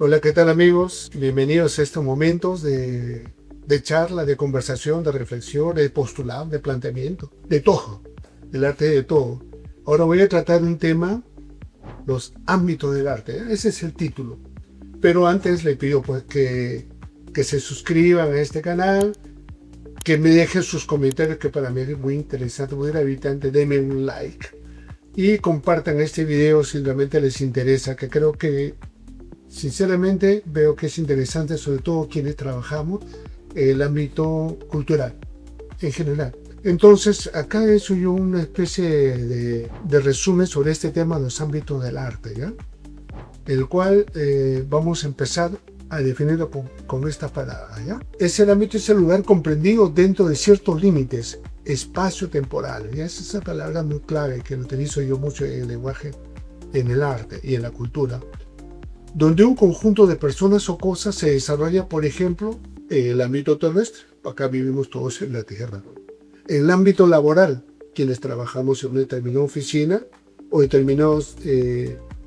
Hola, ¿qué tal amigos? Bienvenidos a estos momentos de charla, de conversación, de reflexión, de postulado, de planteamiento, de todo, el arte de todo. Ahora voy a tratar un tema, los ámbitos del arte. Ese es el título. Pero antes le pido pues que se suscriban a este canal, que me dejen sus comentarios, que para mí es muy interesante, muy gravitante. Denme un like y compartan este video si realmente les interesa, que creo que sinceramente veo que es interesante, sobre todo quienes trabajamos en el ámbito cultural en general. Entonces, acá he hecho yo una especie de resumen sobre este tema de los ámbitos del arte, ¿ya? El cual vamos a empezar a definirlo con esta palabra, ¿ya? Es el ámbito, es el lugar comprendido dentro de ciertos límites espacio-temporales. ¿Ya? Es esa palabra muy clave que lo utilizo yo mucho en el lenguaje, en el arte y en la cultura, donde un conjunto de personas o cosas se desarrolla, por ejemplo, en el ámbito terrestre. Acá vivimos todos en la Tierra. En el ámbito laboral, quienes trabajamos en una determinada oficina o determinados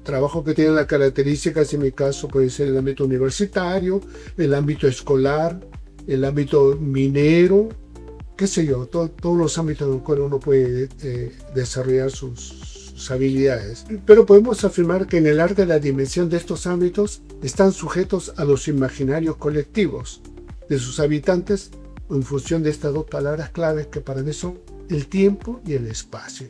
trabajos que tienen las características, en mi caso puede ser el ámbito universitario, el ámbito escolar, el ámbito minero, qué sé yo, todos los ámbitos en los cuales uno puede desarrollar sus habilidades. Pero podemos afirmar que en el arte la dimensión de estos ámbitos están sujetos a los imaginarios colectivos de sus habitantes en función de estas dos palabras claves que para mí son el tiempo y el espacio.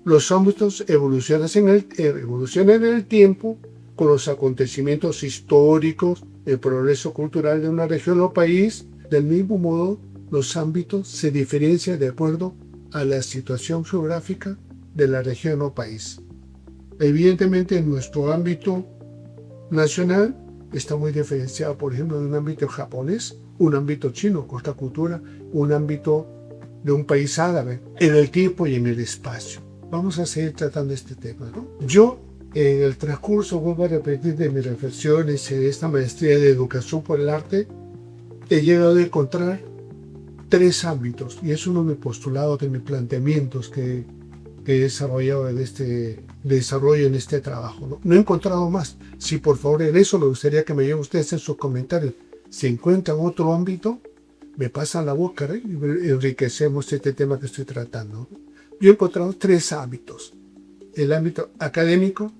Los ámbitos evolucionan en el tiempo con los acontecimientos históricos, el progreso cultural de una región o país. Del mismo modo, los ámbitos se diferencian de acuerdo a la situación geográfica de la región o país. Evidentemente, en nuestro ámbito nacional está muy diferenciado, por ejemplo, de un ámbito japonés, un ámbito chino, con esta cultura, un ámbito de un país árabe, en el tiempo y en el espacio. Vamos a seguir tratando este tema, ¿no? Yo, en el transcurso, vuelvo a repetir de mis reflexiones en esta maestría de educación por el arte, he llegado a encontrar tres ámbitos, y es uno de mis postulados, de mis planteamientos que he desarrollado en este trabajo, ¿no? No he encontrado más. Si por favor en eso me gustaría que me lleven ustedes en sus comentarios. Si encuentran otro ámbito, me pasan la boca, ¿eh? Y enriquecemos este tema que estoy tratando. Yo he encontrado tres ámbitos: el ámbito académico,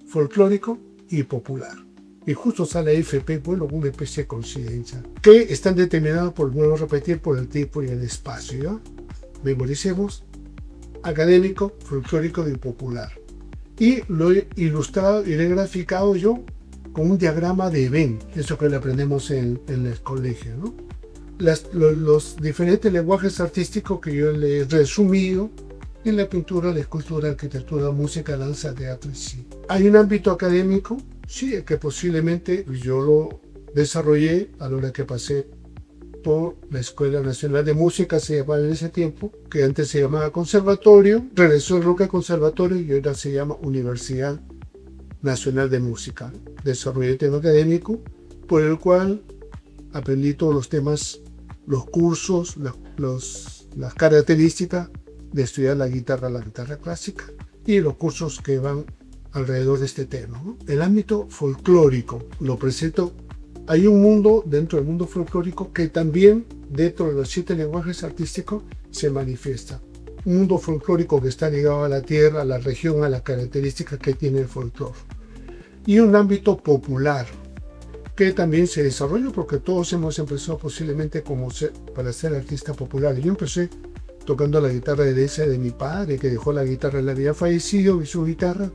folclórico y popular. Y justo sale FP, bueno, una especie de coincidencia, que están determinados, por vuelvo a repetir, por el tiempo y el espacio, ¿ya? Memoricemos: académico, folclórico y popular. Y lo he ilustrado y lo he graficado yo con un diagrama de Venn, eso que le aprendemos en el colegio, ¿no? Los diferentes lenguajes artísticos que yo le he resumido en la pintura, la escultura, la arquitectura, música, danza, teatro y sí. ¿Hay un ámbito académico? Sí, que posiblemente yo lo desarrollé a la hora que pasé por la Escuela Nacional de Música, se llamaba en ese tiempo, que antes se llamaba Conservatorio, regresó el Roca Conservatorio y ahora se llama Universidad Nacional de Música. Desarrollé el tema académico, por el cual aprendí todos los temas, los cursos, las características de estudiar la guitarra clásica y los cursos que van alrededor de este tema, ¿no? El ámbito folclórico lo presento. Hay un mundo dentro del mundo folclórico que también dentro de los 7 lenguajes artísticos se manifiesta. Un mundo folclórico que está ligado a la tierra, a la región, a las características que tiene el folclore. Y un ámbito popular que también se desarrolla porque todos hemos empezado posiblemente para ser artistas populares. Yo empecé tocando la guitarra de mi padre, que dejó la guitarra, le había fallecido, y su guitarra,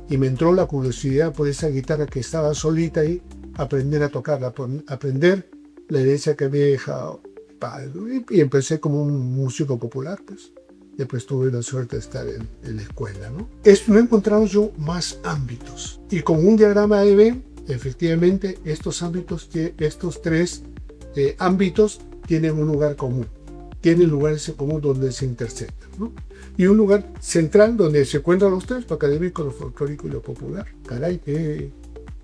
y me entró la curiosidad por esa guitarra que estaba solita ahí, aprender a tocarla, aprender la herencia que había dejado padre. Y empecé como un músico popular, pues. Después tuve la suerte de estar en la escuela, ¿no? No he encontrado yo más ámbitos. Y con un diagrama de Venn, efectivamente, estos tres ámbitos tienen un lugar común. Tienen lugares en común donde se intersectan, ¿no? Y un lugar central donde se encuentran los tres: lo académico, lo folclórico y lo popular. Caray,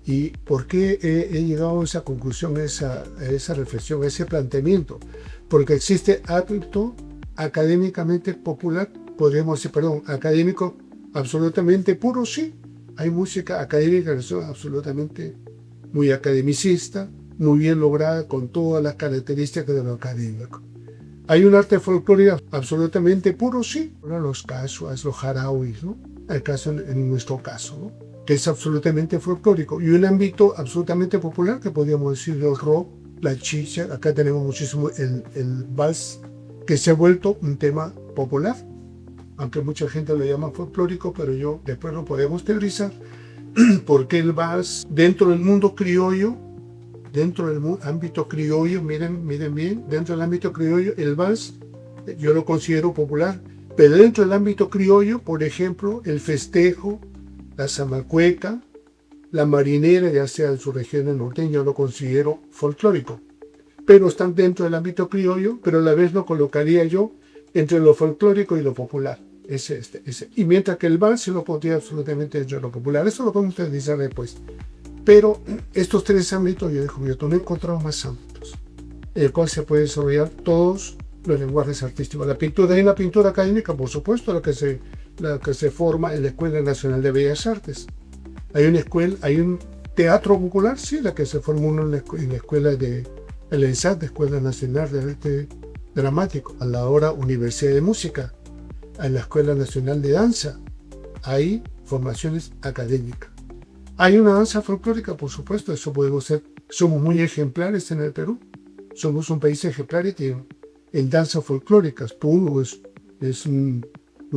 ¿y por qué he llegado a esa conclusión, a esa reflexión, a ese planteamiento? Porque existe ámbito académicamente popular, podríamos decir, académico absolutamente puro, sí. Hay música académica que son absolutamente muy academicista, muy bien lograda con todas las características de lo académico. Hay un arte folclórico absolutamente puro, sí, los casuas, los jarauis, ¿no? El caso en nuestro caso, ¿no? Que es absolutamente folclórico, y un ámbito absolutamente popular que podríamos decir el rock, la chicha. Acá tenemos muchísimo el vals, que se ha vuelto un tema popular, aunque mucha gente lo llama folclórico, pero yo después lo podemos teorizar, porque el vals dentro del mundo criollo, dentro del ámbito criollo, miren bien, dentro del ámbito criollo, el vals yo lo considero popular, pero dentro del ámbito criollo, por ejemplo, el festejo, la zamacueca, la marinera, ya sea en su región norteña, yo lo considero folclórico. Pero están dentro del ámbito criollo, pero a la vez lo colocaría yo entre lo folclórico y lo popular. Ese. Y mientras que el vals se lo pondría absolutamente dentro de lo popular. Eso lo podemos utilizar después. Pero estos tres ámbitos yo he descubierto, no he encontrado más ámbitos en el cual se puede desarrollar todos los lenguajes artísticos. La pintura y la pintura académica, por supuesto, la que se forma en la Escuela Nacional de Bellas Artes. Hay un teatro popular, sí, la que se formó en la escuela de el ENSAT, de Escuela Nacional de Arte Dramático, a la hora Universidad de Música, en la Escuela Nacional de Danza. Hay formaciones académicas. Hay una danza folclórica, por supuesto, eso podemos ser. Somos muy ejemplares en el Perú. Somos un país ejemplar en danzas folclóricas. Puno es un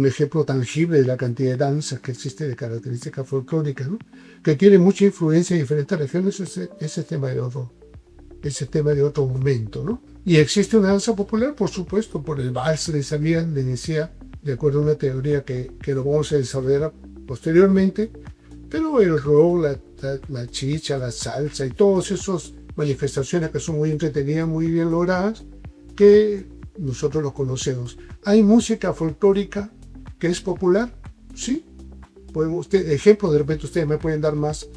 ejemplo tangible de la cantidad de danzas que existe de características folclóricas, ¿no? Que tiene mucha influencia en diferentes regiones. Ese tema de otro momento, ¿no? Y existe una danza popular, por supuesto, por el vals, les decía, de acuerdo a una teoría que lo vamos a desarrollar posteriormente, pero el rock, la chicha, la salsa y todas esas manifestaciones que son muy entretenidas, muy bien logradas, que nosotros los conocemos. ¿Hay música folclórica que es popular? Sí. Ejemplo, de repente ustedes me pueden dar más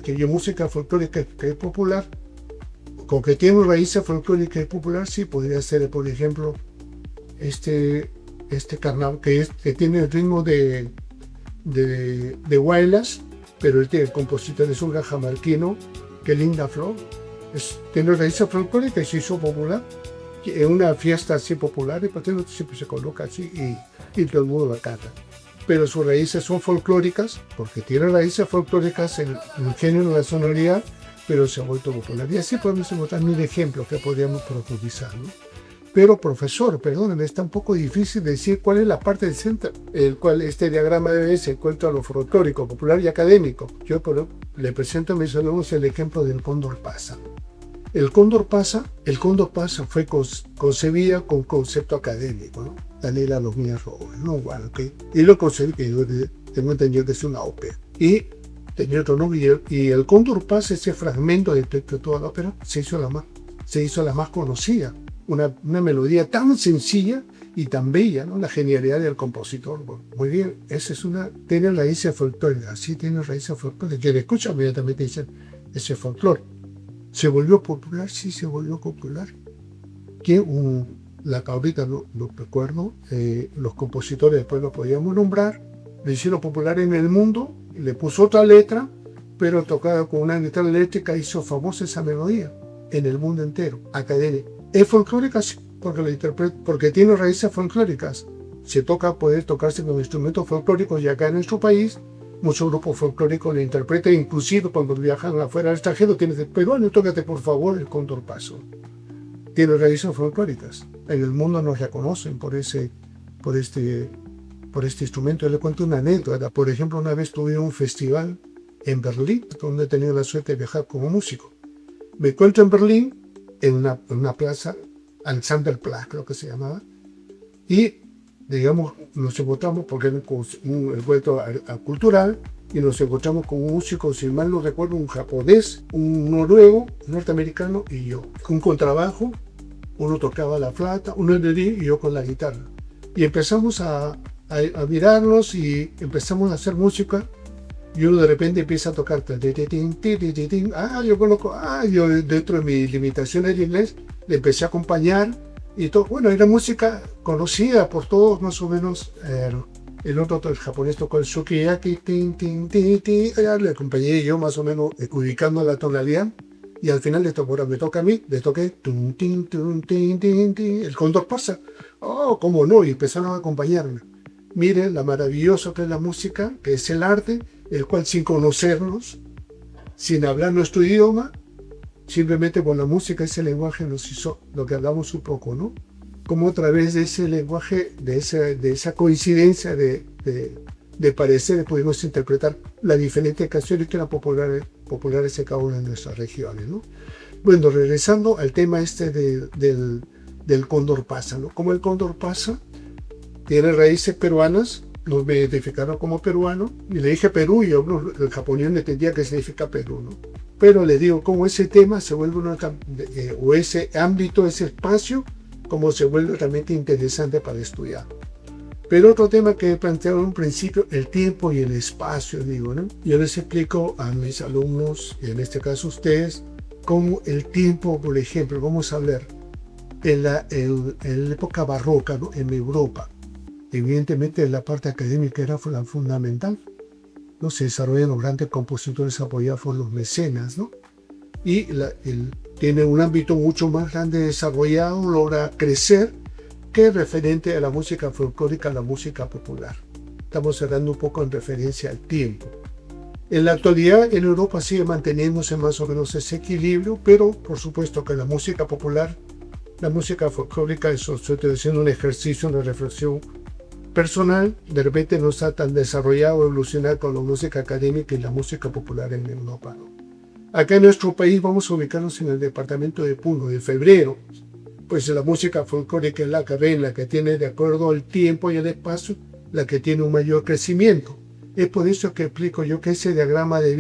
que yo. Música folclórica que es popular, con que tiene raíces folclóricas y popular, sí, podría ser, por ejemplo, este carnaval que tiene el ritmo de Huaylas, pero el compositor es un cajamarquino, que linda flor, tiene raíces folclóricas y se hizo popular en una fiesta así popular, y por ejemplo siempre se coloca así y todo el mundo la canta. Pero sus raíces son folclóricas, porque tiene raíces folclóricas en el género de la sonoridad, pero se ha vuelto popular. Y así podemos encontrar mil ejemplos que podríamos profundizar, ¿no? Pero, profesor, perdónenme, está un poco difícil decir cuál es la parte del centro, el cual este diagrama debe se encuentra lo folclórico, popular y académico. Yo le presento a mis alumnos el ejemplo del cóndor pasa. El cóndor pasa fue concebida con concepto académico, ¿no? Daniela Lomía Robles, ¿no? Bueno, okay. Y lo concebí, que yo tengo entendido que es una ópera. Y tenía otro nombre, y el cóndor pasa, ese fragmento de toda la ópera, se hizo la más conocida. Una melodía tan sencilla y tan bella, ¿no? La genialidad del compositor. Bueno, muy bien, tiene raíces folclóricas, sí tiene raíces folclóricas. Quien escucha inmediatamente dice, ese folclore. ¿Se volvió popular? Sí, se volvió popular. Ahorita no recuerdo, los compositores después lo podíamos nombrar, lo hicieron popular en el mundo, le puso otra letra, pero tocada con una guitarra eléctrica hizo famosa esa melodía en el mundo entero, académico. ¿Es folclórica? Sí, porque tiene raíces folclóricas. Puede tocarse con instrumentos folclóricos, y acá en nuestro país muchos grupos folclóricos le interpretan, inclusive cuando viajan afuera al extranjero, peruano, tócate por favor el cóndor paso. Tiene raíces folclóricas. En el mundo nos reconocen por este instrumento. Le cuento una anécdota. Por ejemplo, una vez tuve un festival en Berlín, donde he tenido la suerte de viajar como músico. Me encuentro en Berlín, en una plaza, Alexanderplatz creo que se llamaba, y digamos nos encontramos, porque era un encuentro cultural, y nos encontramos con un músico, si mal no recuerdo, un japonés, un noruego, un norteamericano y yo, con contrabajo. Uno tocaba la flauta, uno el violín y yo con la guitarra, y empezamos a mirarnos y empezamos a hacer música. Y uno de repente empieza a tocar, yo conozco, yo dentro de mis limitaciones de inglés le empecé a acompañar y todo. Bueno, era música conocida por todos más o menos el otro el japonés tocó el sukiyaki, tin, tin, tin, tin, ya le acompañé yo más o menos ubicando la tonalidad, y al final ahora me toca a mí, le toqué tun, tin, tun, tin, tin, tin, el cóndor pasa, oh, cómo no, y empezaron a acompañarme. Miren la maravillosa que es la música, que es el arte, el cual sin conocernos, sin hablar nuestro idioma, simplemente con la música, ese lenguaje nos hizo lo que hablamos un poco, ¿no? Como a través de ese lenguaje, de esa coincidencia de pareceres, pudimos interpretar las diferentes canciones que eran populares en cada una de nuestras regiones, ¿no? Bueno, regresando al tema del cóndor pasa, ¿no? Como el cóndor pasa tiene raíces peruanas, nos me identificaron como peruano, y le dije Perú, y el japonés no entendía qué significa Perú, ¿no? Pero le digo, como ese tema se vuelve o ese ámbito, ese espacio, como se vuelve realmente interesante para estudiar. Pero otro tema que he planteado en un principio, el tiempo y el espacio, digo, ¿no? Yo les explico a mis alumnos, y en este caso ustedes, cómo el tiempo, por ejemplo, vamos a hablar en la época barroca, ¿no? En Europa. Evidentemente la parte académica era fundamental, ¿no? Se desarrollan los grandes compositores apoyados por los mecenas, ¿no? Y tiene un ámbito mucho más grande desarrollado, logra crecer, que referente a la música folclórica, a la música popular. Estamos hablando un poco en referencia al tiempo. En la actualidad en Europa sigue manteniéndose más o menos ese equilibrio, pero por supuesto que la música popular, la música folclórica, eso estoy haciendo un ejercicio de reflexión personal, de repente no está tan desarrollado o evolucionado con la música académica y la música popular en Europa, ¿no? Acá en nuestro país vamos a ubicarnos en el departamento de Puno, de febrero, pues la música folclórica es la carrera que tiene, de acuerdo al tiempo y el espacio, la que tiene un mayor crecimiento. Es por eso que explico yo que ese diagrama de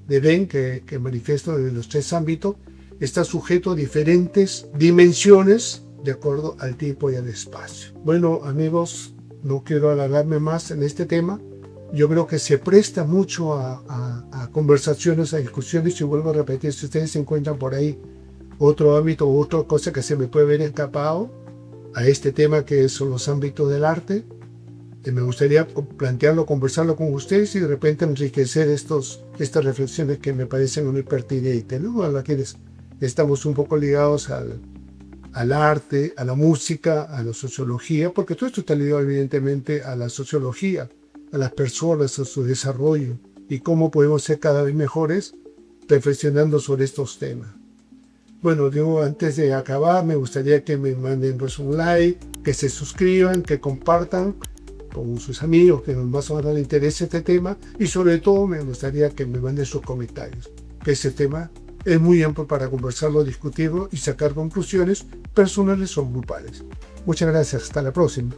Venn que manifiesto desde los tres ámbitos está sujeto a diferentes dimensiones de acuerdo al tiempo y al espacio. Bueno, amigos, no quiero alargarme más en este tema. Yo creo que se presta mucho a conversaciones, a discusiones, y vuelvo a repetir, si ustedes se encuentran por ahí otro ámbito o otra cosa que se me puede ver escapado a este tema que son los ámbitos del arte, me gustaría plantearlo, conversarlo con ustedes y de repente enriquecer estas reflexiones que me parecen muy pertinentes, ¿no? A las que estamos un poco ligados al arte, a la música, a la sociología, porque todo esto está ligado evidentemente a la sociología, a las personas, a su desarrollo y cómo podemos ser cada vez mejores reflexionando sobre estos temas. Bueno, digo, antes de acabar, me gustaría que me manden pues, un like, que se suscriban, que compartan con sus amigos que más o menos les interese este tema, y sobre todo me gustaría que me manden sus comentarios, que ese tema es muy amplio para conversarlo, discutirlo y sacar conclusiones personales o grupales. Muchas gracias, hasta la próxima.